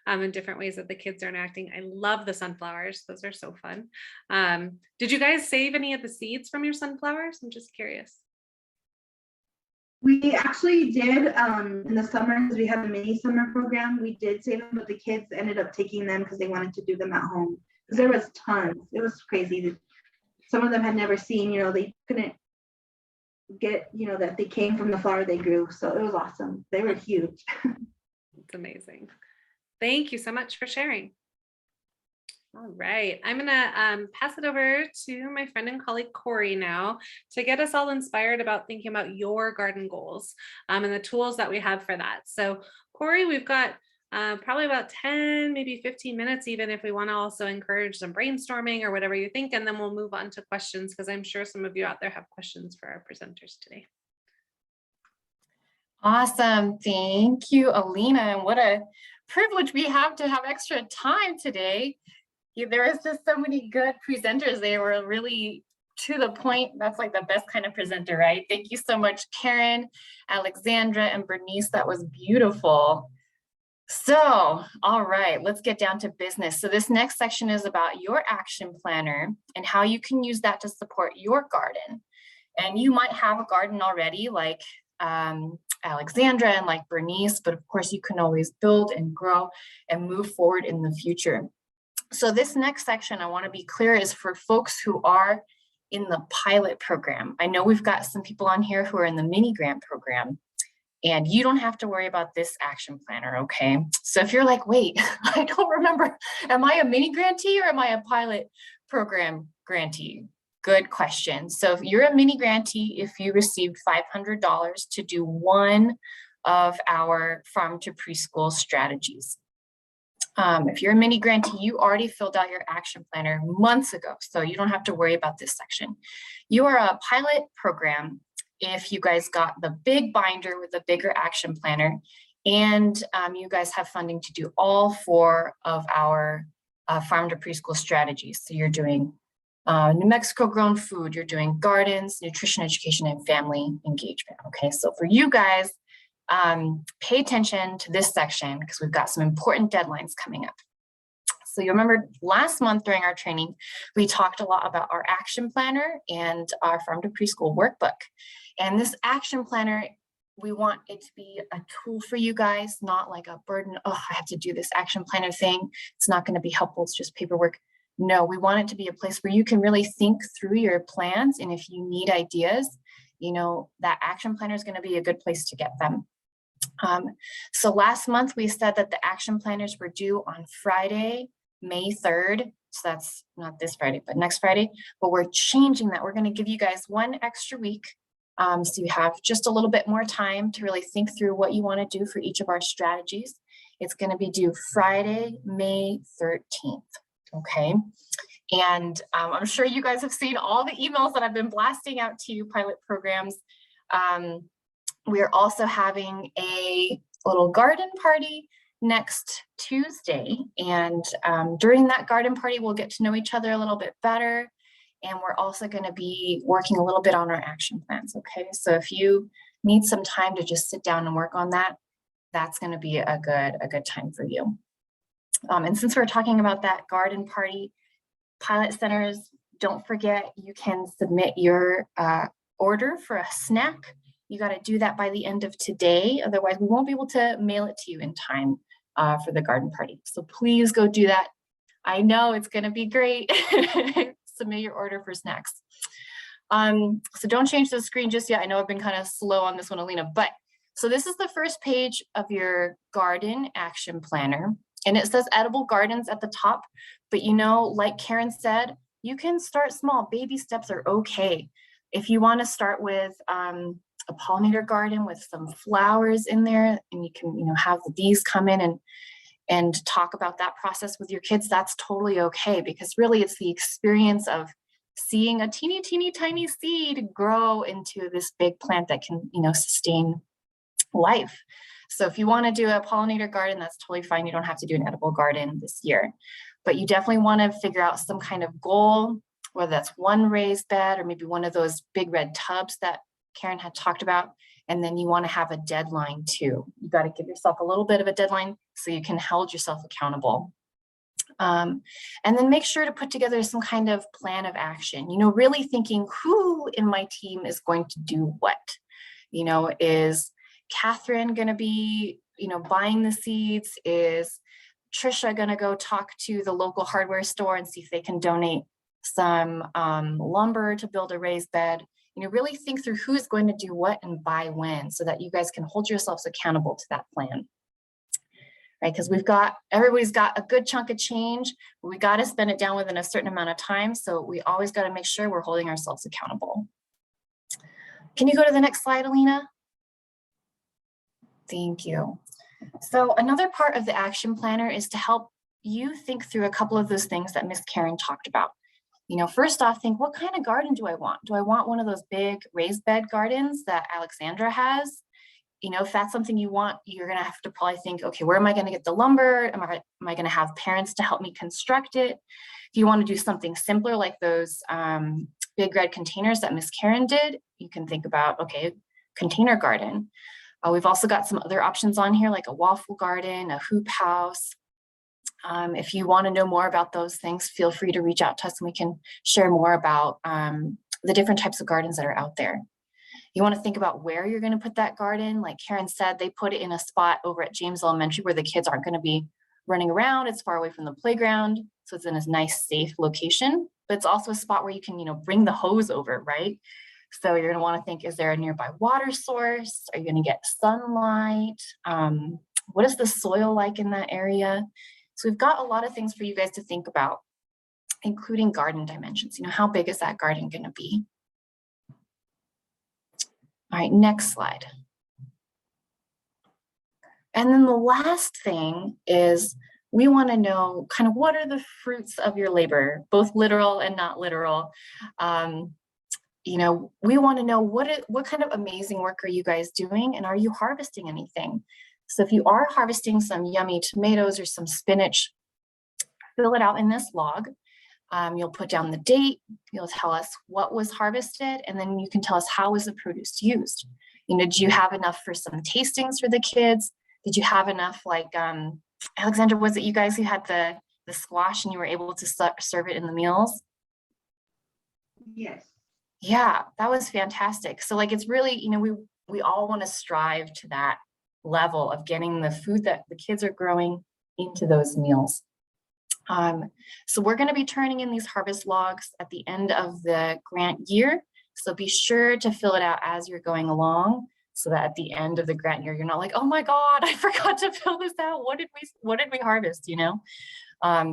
in different ways that the kids are interacting. I love the sunflowers. Those are so fun. Did you guys save any of the seeds from your sunflowers? I'm just curious.
We actually did in the summer, because we had a mini summer program. We did save them, but the kids ended up taking them because they wanted to do them at home. Because there was tons. It was crazy. Some of them had never seen, they couldn't get, that they came from the flower they grew. So it was awesome. They were huge.
It's amazing. Thank you so much for sharing. All right, I'm gonna pass it over to my friend and colleague Corey now to get us all inspired about thinking about your garden goals and the tools that we have for that. So Corey, we've got probably about 10, maybe 15 minutes, even if we want to also encourage some brainstorming or whatever you think, and then we'll move on to questions, because I'm sure some of you out there have questions for our presenters today.
Awesome. Thank you, Alina. And what a privilege we have to have extra time today. There is just so many good presenters. They were really to the point. That's like the best kind of presenter, right? Thank you so much, Karen, Alexandra, and Bernice. That was beautiful. So, all right, let's get down to business. So this next section is about your action planner and how you can use that to support your garden. And you might have a garden already like Alexandra and like Bernice, but of course you can always build and grow and move forward in the future. So this next section, I want to be clear, is for folks who are in the pilot program. I know we've got some people on here who are in the mini grant program, and you don't have to worry about this action planner, okay? So if you're like, wait, I don't remember, am I a mini grantee or am I a pilot program grantee? Good question. So if you're a mini grantee, if you received $500 to do one of our farm to preschool strategies. If you're a mini grantee, you already filled out your action planner months ago, so you don't have to worry about this section. You are a pilot program if you guys got the big binder with the bigger action planner, and you guys have funding to do all 4 of our farm to preschool strategies. So you're doing New Mexico grown food, you're doing gardens, nutrition education, and family engagement. Okay, so for you guys, pay attention to this section because we've got some important deadlines coming up. So you remember last month during our training, we talked a lot about our action planner and our farm to preschool workbook. And this action planner, we want it to be a tool for you guys, not like a burden. Oh, I have to do this action planner thing. It's not going to be helpful. It's just paperwork. No, we want it to be a place where you can really think through your plans. And if you need ideas, you know, that action planner is going to be a good place to get them. So last month we said that the action planners were due on Friday, May 3rd. So that's not this Friday, but next Friday. But we're changing that. We're going to give you guys 1 extra week. So you have just a little bit more time to really think through what you want to do for each of our strategies. It's going to be due Friday, May 13th. Okay. And I'm sure you guys have seen all the emails that I've been blasting out to you, pilot programs. We are also having a little garden party next Tuesday. And during that garden party, we'll get to know each other a little bit better. And we're also going to be working a little bit on our action plans. Okay, so if you need some time to just sit down and work on that, that's going to be a good time for you. And since we're talking about that garden party, pilot centers, don't forget you can submit your order for a snack. You got to do that by the end of today. Otherwise, we won't be able to mail it to you in time for the garden party. So please go do that. I know it's going to be great. Submit your order for snacks. So don't change the screen just yet. I know I've been kind of slow on this one, Alina, but so this is the first page of your garden action planner. And it says edible gardens at the top, but you know, like Karen said, you can start small. Baby steps are okay. If you want to start with a pollinator garden with some flowers in there, and you can, you know, have the bees come in and talk about that process with your kids, that's totally okay, because really it's the experience of seeing a teeny tiny seed grow into this big plant that can, you know, sustain life. So if you want to do a pollinator garden, that's totally fine. You don't have to do an edible garden this year, but you definitely want to figure out some kind of goal, whether that's one raised bed or maybe one of those big red tubs that Karen had talked about. And then you want to have a deadline too. You got to give yourself a little bit of a deadline so you can hold yourself accountable. And then make sure to put together some kind of plan of action, you know, really thinking who in my team is going to do what. You know, is Catherine going to be, you know, buying the seeds? Is Trisha going to go talk to the local hardware store and see if they can donate some lumber to build a raised bed? You know, really think through who's going to do what and by when, so that you guys can hold yourselves accountable to that plan. Right? Because everybody's got a good chunk of change, but we got to spend it down within a certain amount of time. So we always got to make sure we're holding ourselves accountable. Can you go to the next slide, Alina? Thank you. So another part of the action planner is to help you think through a couple of those things that Miss Karen talked about. You know, first off, think, what kind of garden do I want? Do I want one of those big raised bed gardens that Alexandra has? You know, if that's something you want, you're going to have to probably think, okay, where am I going to get the lumber? Am I going to have parents to help me construct it? If you want to do something simpler, like those big red containers that Miss Karen did, you can think about, okay, container garden. We've also got some other options on here, like a waffle garden, a hoop house. If you want to know more about those things, feel free to reach out to us and we can share more about the different types of gardens that are out there. You want to think about where you're going to put that garden. Like Karen said, they put it in a spot over at James Elementary where the kids aren't going to be running around. It's far away from the playground. So it's in a nice, safe location, but it's also a spot where you can, bring the hose over, right? So you're going to want to think, is there a nearby water source? Are you going to get sunlight? What is the soil like in that area? So we've got a lot of things for you guys to think about, including garden dimensions. How big is that garden going to be? All right, next slide. And then the last thing is we want to know kind of what are the fruits of your labor, both literal and not literal. We want to know what kind of amazing work are you guys doing, and are you harvesting anything? So if you are harvesting some yummy tomatoes or some spinach, fill it out in this log. You'll put down the date, you'll tell us what was harvested, and then you can tell us how was the produce used. Did you have enough for some tastings for the kids? Did you have enough, like, Alexandra, was it you guys who had the squash and you were able to serve it in the meals?
Yes.
Yeah, that was fantastic. So like, it's really, we all want to strive to that level of getting the food that the kids are growing into those meals. So we're going to be turning in these harvest logs at the end of the grant year. So be sure to fill it out as you're going along, so that at the end of the grant year, you're not like, oh my God, I forgot to fill this out. What did we harvest,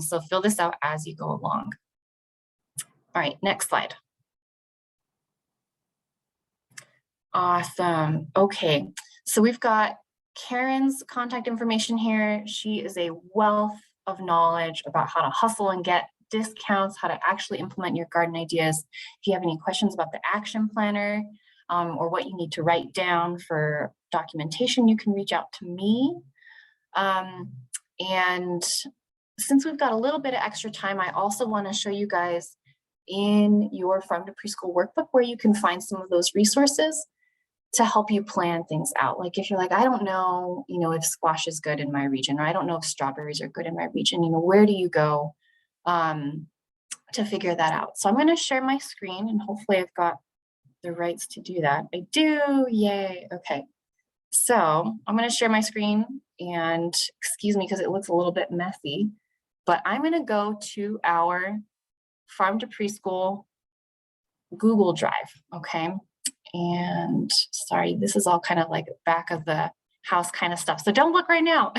So fill this out as you go along. All right, next slide. Awesome. Okay, so we've got Karen's contact information here. She is a wealth of knowledge about how to hustle and get discounts, how to actually implement your garden ideas. If you have any questions about the action planner or what you need to write down for documentation, you can reach out to me. And since we've got a little bit of extra time, I also want to show you guys in your Farm to Preschool workbook where you can find some of those resources to help you plan things out. Like if you're like, I don't know, if squash is good in my region, or I don't know if strawberries are good in my region, where do you go to figure that out? So I'm going to share my screen, and hopefully I've got the rights to do that. I do, yay. Okay. So I'm going to share my screen, and excuse me, because it looks a little bit messy, but I'm going to go to our Farm to Preschool Google Drive. Okay. And sorry, this is all kind of like back of the house kind of stuff. So don't look right now,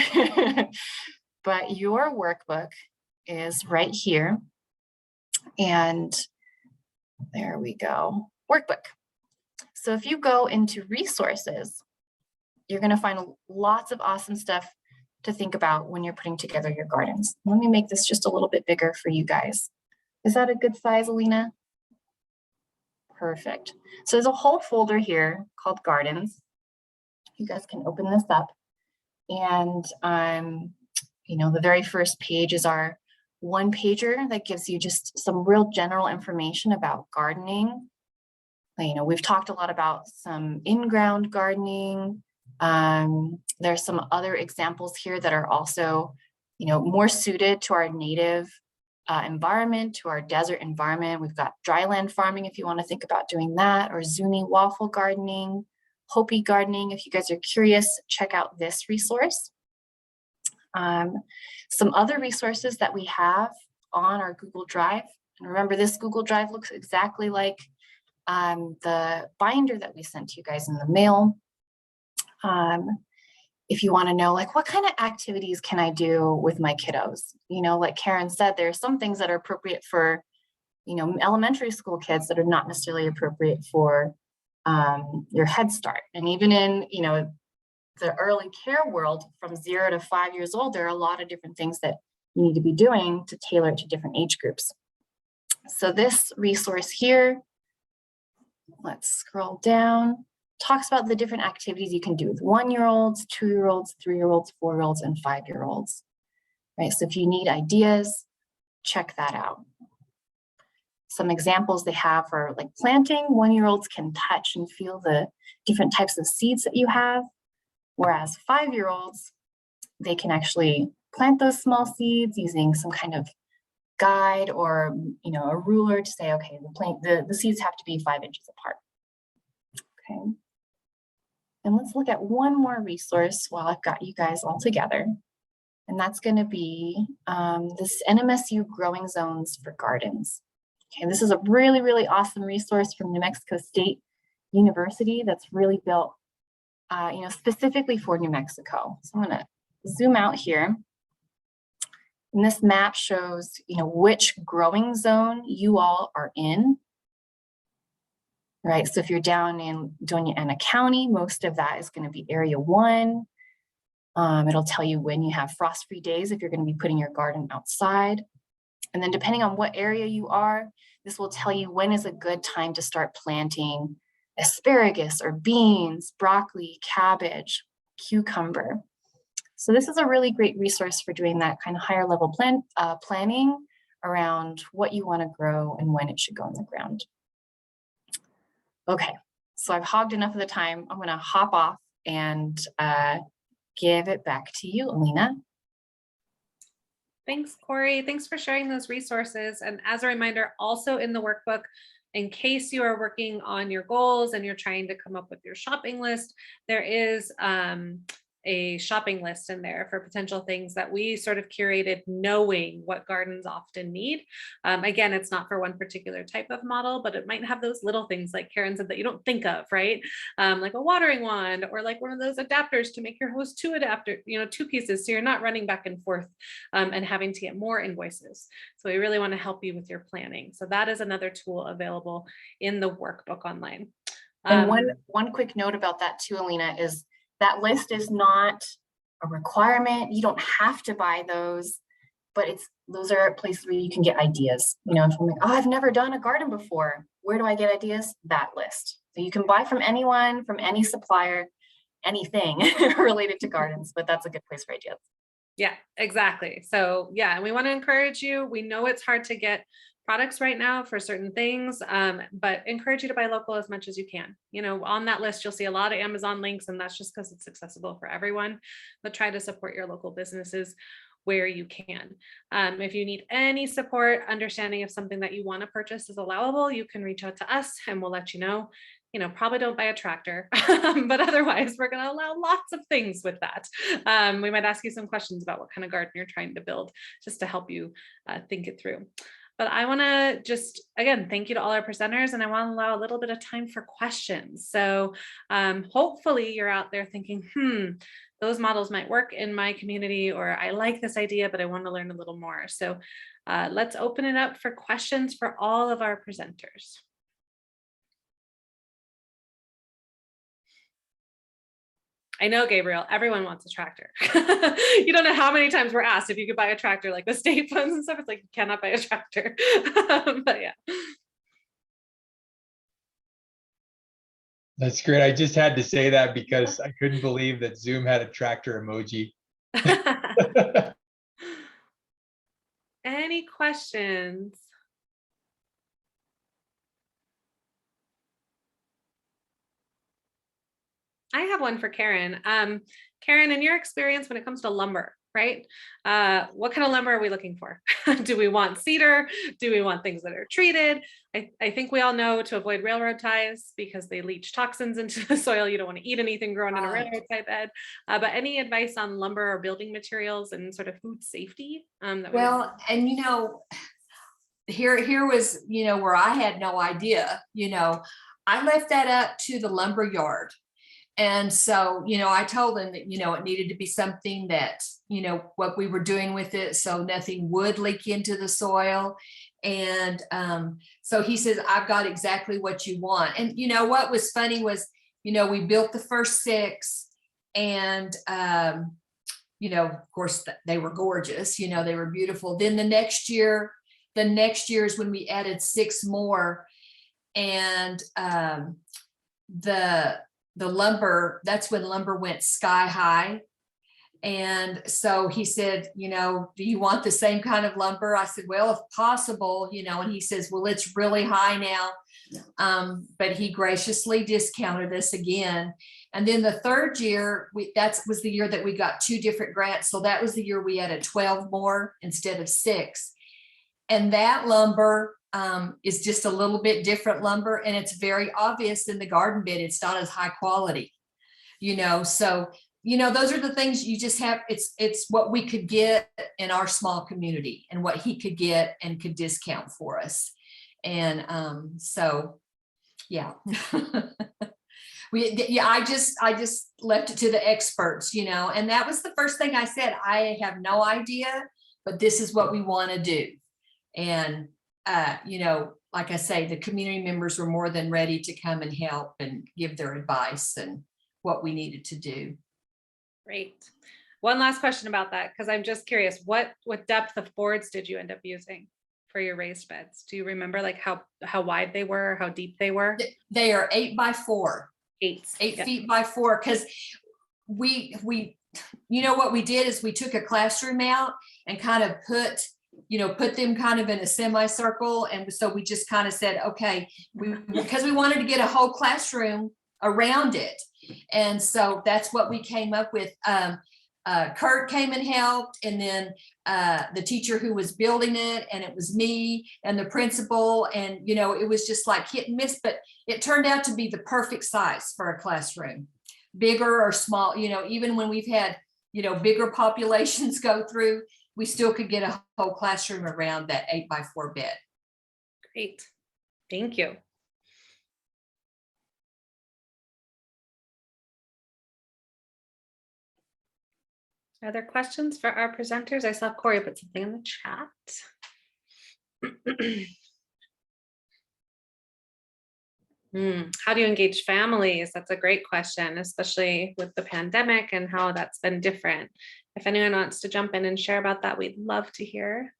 but your workbook is right here. And there we go, workbook. So if you go into resources, you're going to find lots of awesome stuff to think about when you're putting together your gardens. Let me make this just a little bit bigger for you guys. Is that a good size, Alina? Perfect. So there's a whole folder here called Gardens. You guys can open this up. And, the very first page is our one pager that gives you just some real general information about gardening. We've talked a lot about some in-ground gardening. There's some other examples here that are also, more suited to our native environment, to our desert environment. We've got dryland farming if you want to think about doing that, or Zuni waffle gardening, Hopi gardening. If you guys are curious, check out this resource. Some other resources that we have on our Google Drive. And remember, this Google Drive looks exactly like the binder that we sent to you guys in the mail. If you want to know, like, what kind of activities can I do with my kiddos? Like Karen said, there are some things that are appropriate for, elementary school kids that are not necessarily appropriate for your Head Start. And even in, the early care world from 0 to 5 years old, there are a lot of different things that you need to be doing to tailor it to different age groups. So this resource here, let's scroll down, talks about the different activities you can do with 1-year-olds, 2-year-olds, 3-year-olds, 4-year-olds, and 5-year-olds. Right, so if you need ideas, check that out. Some examples they have are like planting. 1-year-olds can touch and feel the different types of seeds that you have. Whereas 5-year-olds, they can actually plant those small seeds using some kind of guide or, you know, a ruler to say, okay, the seeds have to be 5 inches apart. Okay. And let's look at one more resource while I've got you guys all together. And that's going to be this NMSU Growing Zones for Gardens. Okay, this is a really, really awesome resource from New Mexico State University that's really built, you know, specifically for New Mexico. So I'm going to zoom out here. And this map shows, you know, which growing zone you all are in. Right, so if you're down in Doña Ana County, most of that is going to be Area 1. It'll tell you when you have frost-free days if you're going to be putting your garden outside. And then depending on what area you are, this will tell you when is a good time to start planting asparagus or beans, broccoli, cabbage, cucumber. So this is a really great resource for doing that kind of higher level planning around what you want to grow and when it should go in the ground. Okay, so I've hogged enough of the time. I'm going to hop off and give it back to you, Alina.
Thanks, Corey. Thanks for sharing those resources. And as a reminder, also in the workbook, in case you are working on your goals and you're trying to come up with your shopping list, there is a shopping list in there for potential things that we sort of curated, knowing what gardens often need. Again, it's not for one particular type of model, but it might have those little things like Karen said that you don't think of, right? Like a watering wand, or like one of those adapters to make your hose two pieces, so you're not running back and forth and having to get more invoices. So we really want to help you with your planning. So that is another tool available in the workbook online.
And one quick note about that too, Alina, is that list is not a requirement. You don't have to buy those, but those are places where you can get ideas. You know, if I'm like, oh, I've never done a garden before, where do I get ideas? That list. So you can buy from anyone, from any supplier, anything related to gardens, but that's a good place for ideas.
Yeah, exactly. So yeah, and we want to encourage you. We know it's hard to get products right now for certain things, but encourage you to buy local as much as you can. You know, on that list, you'll see a lot of Amazon links, and that's just because it's accessible for everyone, but try to support your local businesses where you can. If you need any support, understanding if something that you want to purchase is allowable, you can reach out to us and we'll let you know. You know, probably don't buy a tractor, but otherwise we're going to allow lots of things with that. We might ask you some questions about what kind of garden you're trying to build, just to help you think it through. But I want to just, again, thank you to all our presenters, and I want to allow a little bit of time for questions. So hopefully you're out there thinking, those models might work in my community, or I like this idea, but I want to learn a little more. So let's open it up for questions for all of our presenters. I know, Gabriel, everyone wants a tractor. You don't know how many times we're asked if you could buy a tractor, like the state funds and stuff. It's like, you cannot buy a tractor. But yeah.
That's great. I just had to say that because I couldn't believe that Zoom had a tractor emoji.
Any questions? I have one for Karen. Karen, in your experience when it comes to lumber, right? What kind of lumber are we looking for? Do we want cedar? Do we want things that are treated? I think we all know to avoid railroad ties because they leach toxins into the soil. You don't want to eat anything grown in a railroad tie bed. But any advice on lumber or building materials and sort of food safety?
Well, and you know, here was, you know, where I had no idea, you know, I left that up to the lumber yard. And so, you know, I told them that, you know, it needed to be something that, you know, what we were doing with it, so nothing would leak into the soil. And so he says, I've got exactly what you want. And, you know, what was funny was, you know, we built the first 6 and, you know, of course they were gorgeous, you know, they were beautiful. Then the next year is when we added 6 more, and the lumber, that's when lumber went sky high. And so he said, you know, do you want the same kind of lumber? I said, well, if possible, you know, and he says, well, it's really high now. But he graciously discounted us again. And then the third year, that was the year that we got 2 different grants. So that was the year we had a 12 more instead of 6. And that lumber is just a little bit different lumber, and it's very obvious in the garden bed. It's not as high quality, so, those are the things you just have. It's what we could get in our small community and what he could get and could discount for us. And so, yeah. I just left it to the experts, and that was the first thing I said. I have no idea, but this is what we want to do. And, like I say, the community members were more than ready to come and help and give their advice and what we needed to do.
Great. One last question about that, because I'm just curious, what depth of boards did you end up using for your raised beds? Do you remember like how wide they were, how deep they were?
They are 8 by 4.
8
yeah. feet by 4. Because we what we did is we took a classroom out and kind of put them kind of in a semicircle. And so we just kind of said, okay, because we wanted to get a whole classroom around it. And so that's what we came up with. Kurt came and helped, and then the teacher who was building it, and it was me and the principal, and it was just like hit and miss, but it turned out to be the perfect size for a classroom, bigger or small. Even when we've had bigger populations go through, we still could get a whole classroom around that 8 by 4 bed.
Great, thank you. Other questions for our presenters? I saw Corey put something in the chat. How do you engage families? That's a great question, especially with the pandemic and how that's been different. If anyone wants to jump in and share about that, we'd love to hear.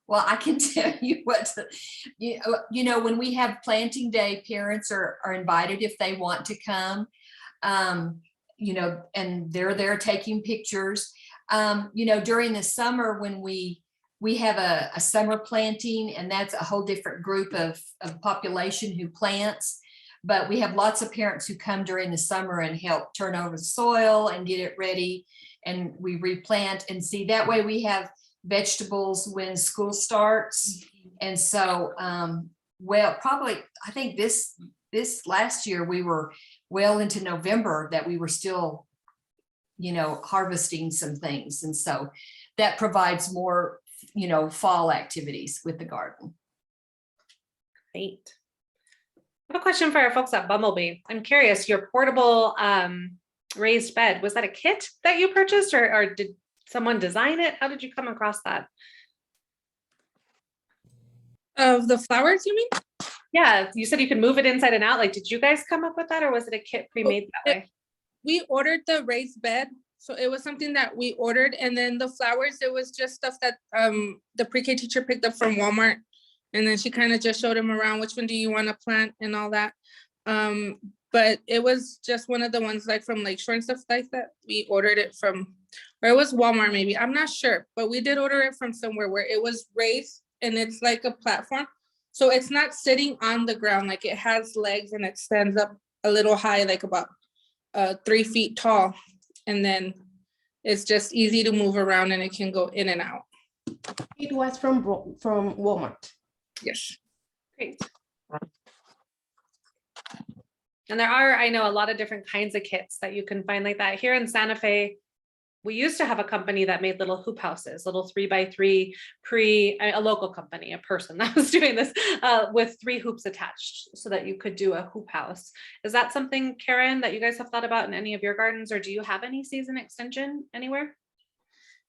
Well, I can tell you what, when we have planting day, parents are invited if they want to come, and they're there taking pictures. During the summer when we have a summer planting, and that's a whole different group of population who plants. But we have lots of parents who come during the summer and help turn over the soil and get it ready. And we replant, and see, that way we have vegetables when school starts. And so, probably, I think this last year we were well into November that we were still, harvesting some things. And so that provides more, fall activities with the garden.
Great. I have a question for our folks at Bumblebee. I'm curious, your portable raised bed, was that a kit that you purchased, or did someone design it? How did you come across that?
Of the flowers, you mean?
Yeah, you said you can move it inside and out. Like, did you guys come up with that, or was it a kit pre-made that way?
We ordered the raised bed, so it was something that we ordered, and then the flowers, it was just stuff that the pre-K teacher picked up from Walmart, and then she kind of just showed him around, which one do you want to plant and all that. But it was just one of the ones like from Lakeshore and stuff like that. We ordered it from, or it was Walmart maybe, I'm not sure, but we did order it from somewhere where it was raised, and it's like a platform. So it's not sitting on the ground, like it has legs and it stands up a little high, like about 3 feet tall. And then it's just easy to move around, and it can go in and out.
It was from Walmart.
Yes.
Great. And there are, I know, a lot of different kinds of kits that you can find like that. Here in Santa Fe, we used to have a company that made little hoop houses, little 3x3 a local company, a person that was doing this with 3 hoops attached so that you could do a hoop house. Is that something, Karen, that you guys have thought about in any of your gardens, or do you have any season extension anywhere?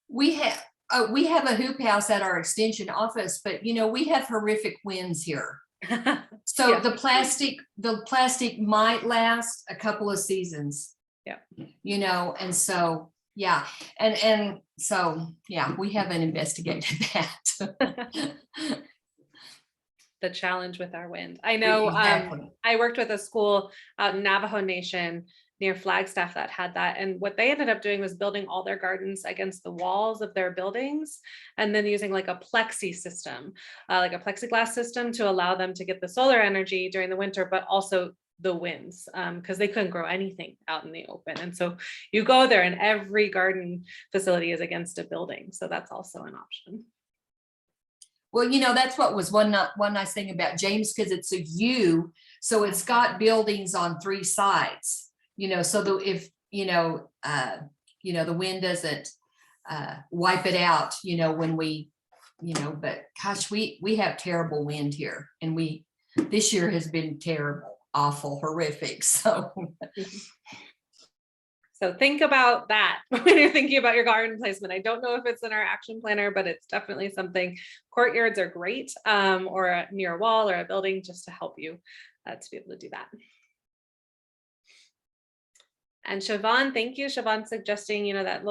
We have a hoop house at our extension office, but we have horrific winds here. So yeah. the plastic might last a couple of seasons.
Yeah.
And so, yeah. And so, yeah, we haven't investigated that.
The challenge with our wind. I know.
Exactly.
I worked with a school out in Navajo Nation, near Flagstaff that had that. And what they ended up doing was building all their gardens against the walls of their buildings, and then using like a plexi system, like a plexiglass system to allow them to get the solar energy during the winter, but also the winds, because they couldn't grow anything out in the open. And so you go there and every garden facility is against a building. So that's also an option.
Well, you know, that's what was one nice thing about James, because it's a U, so it's got buildings on 3 sides, you know, so that if, the wind doesn't wipe it out, you know, when we, but gosh, we have terrible wind here, and this year has been terrible, awful, horrific, so.
So think about that when you're thinking about your garden placement. I don't know if it's in our action planner, but it's definitely something. Courtyards are great, or near a wall or a building, just to help you to be able to do that. And Siobhan, thank you. Siobhan suggesting, that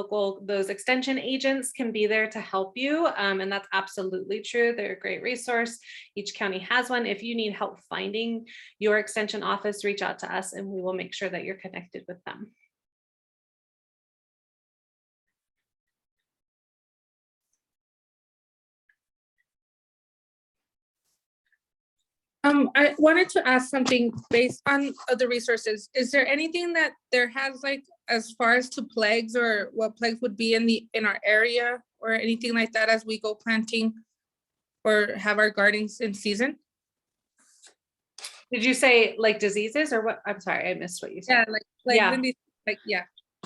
those extension agents can be there to help you. And that's absolutely true. They're a great resource. Each county has one. If you need help finding your extension office, reach out to us and we will make sure that you're connected with them.
I wanted to ask something based on other resources. Is there anything that there has, like, as far as to plagues, or what plagues would be in our area, or anything like that as we go planting or have our gardens in season?
Did you say like diseases or what? I'm sorry, I missed what you said.
Yeah,
Yeah.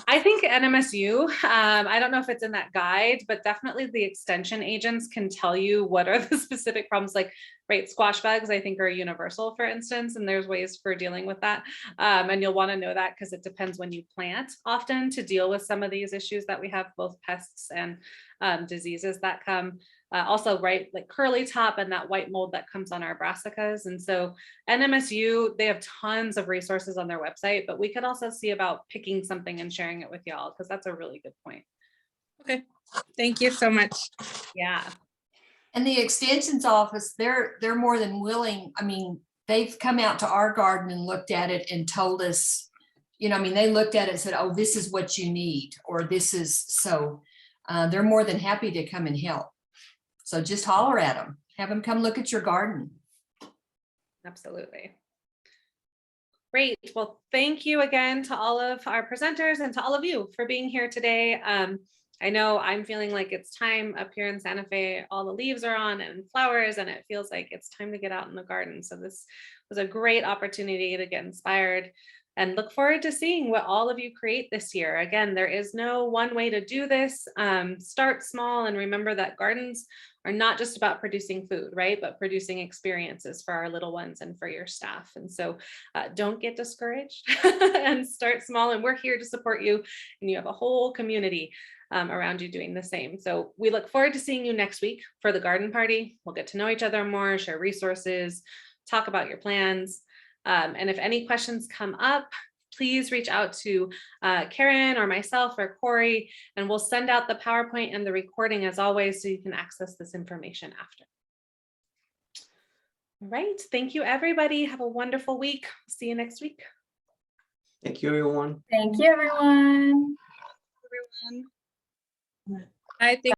I think NMSU, I don't know if it's in that guide, but definitely the extension agents can tell you what are the specific problems, like, right, squash bugs, I think, are universal, for instance, and there's ways for dealing with that. And you'll want to know that because it depends when you plant often to deal with some of these issues that we have, both pests and diseases that come. Also, right, like curly top and that white mold that comes on our brassicas. And so NMSU, they have tons of resources on their website, but we could also see about picking something and sharing it with y'all, because that's a really good point.
Okay, thank you so much.
Yeah.
And the extensions office, they're more than willing. I mean, they've come out to our garden and looked at it and told us, they looked at it and said, oh, this is what you need, or this is, so they're more than happy to come and help. So just holler at them, have them come look at your garden.
Absolutely. Great. Well, thank you again to all of our presenters and to all of you for being here today. I know I'm feeling like it's time up here in Santa Fe, all the leaves are on and flowers, and it feels like it's time to get out in the garden. So this was a great opportunity to get inspired and look forward to seeing what all of you create this year. Again, there is no one way to do this. Start small and remember that gardens are not just about producing food, right? But producing experiences for our little ones and for your staff. And so don't get discouraged and start small, and we're here to support you. And you have a whole community around you doing the same. So we look forward to seeing you next week for the garden party. We'll get to know each other more, share resources, talk about your plans. And if any questions come up, please reach out to Karen or myself or Corey, and we'll send out the PowerPoint and the recording as always, so you can access this information after. All right, thank you everybody. Have a wonderful week. See you next week.
Thank you, everyone.
Thank you, everyone.
I think